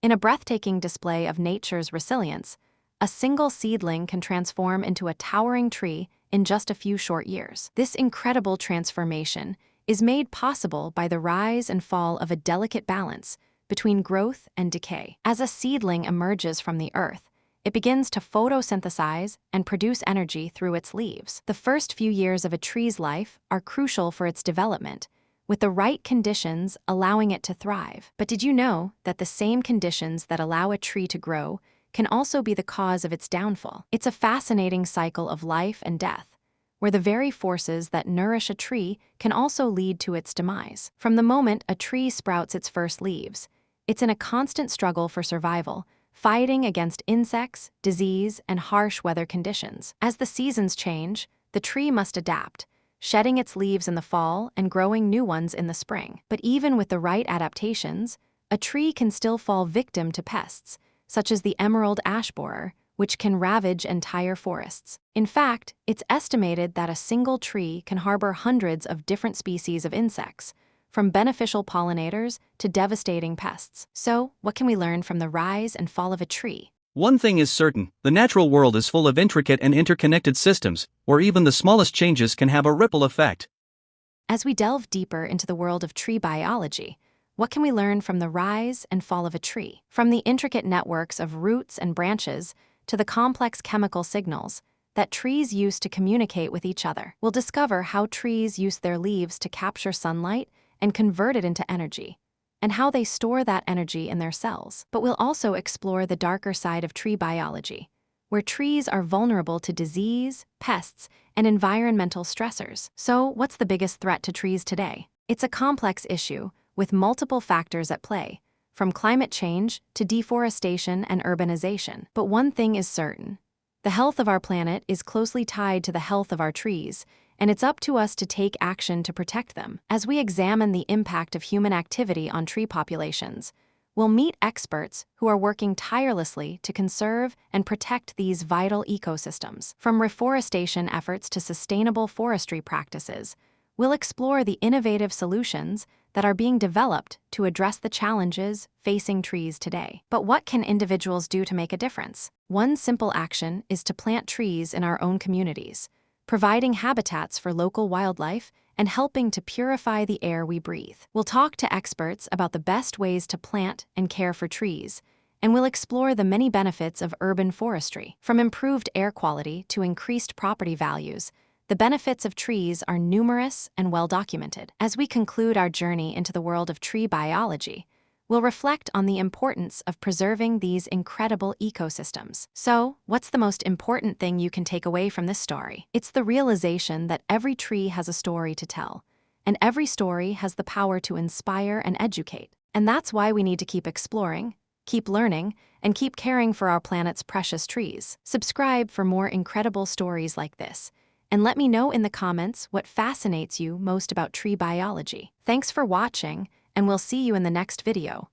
In a breathtaking display of nature's resilience, a single seedling can transform into a towering tree in just a few short years. This incredible transformation is made possible by the rise and fall of a delicate balance between growth and decay. As a seedling emerges from the earth, it begins to photosynthesize and produce energy through its leaves. The first few years of a tree's life are crucial for its development, with the right conditions allowing it to thrive. But did you know that the same conditions that allow a tree to grow can also be the cause of its downfall? It's a fascinating cycle of life and death, where the very forces that nourish a tree can also lead to its demise. From the moment a tree sprouts its first leaves, it's in a constant struggle for survival, fighting against insects, disease, and harsh weather conditions. As the seasons change, the tree must adapt, shedding its leaves in the fall and growing new ones in the spring. But even with the right adaptations, a tree can still fall victim to pests, such as the emerald ash borer, which can ravage entire forests. In fact, it's estimated that a single tree can harbor hundreds of different species of insects, from beneficial pollinators to devastating pests. So, what can we learn from the rise and fall of a tree? One thing is certain: the natural world is full of intricate and interconnected systems, where even the smallest changes can have a ripple effect. As we delve deeper into the world of tree biology, what can we learn from the rise and fall of a tree? From the intricate networks of roots and branches to the complex chemical signals that trees use to communicate with each other, we'll discover how trees use their leaves to capture sunlight and convert it into energy, and how they store that energy in their cells. But we'll also explore the darker side of tree biology, where trees are vulnerable to disease, pests, and environmental stressors. So, what's the biggest threat to trees today? It's a complex issue with multiple factors at play, from climate change to deforestation and urbanization. But one thing is certain: the health of our planet is closely tied to the health of our trees, and it's up to us to take action to protect them. As we examine the impact of human activity on tree populations, we'll meet experts who are working tirelessly to conserve and protect these vital ecosystems. From reforestation efforts to sustainable forestry practices, we'll explore the innovative solutions that are being developed to address the challenges facing trees today. But what can individuals do to make a difference? One simple action is to plant trees in our own communities, providing habitats for local wildlife and helping to purify the air we breathe. We'll talk to experts about the best ways to plant and care for trees, and we'll explore the many benefits of urban forestry. From improved air quality to increased property values, the benefits of trees are numerous and well documented. As we conclude our journey into the world of tree biology, we'll reflect on the importance of preserving these incredible ecosystems. So, what's the most important thing you can take away from this story? It's the realization that every tree has a story to tell, and every story has the power to inspire and educate. And that's why we need to keep exploring, keep learning, and keep caring for our planet's precious trees. Subscribe for more incredible stories like this, and let me know in the comments what fascinates you most about tree biology. Thanks for watching, and we'll see you in the next video.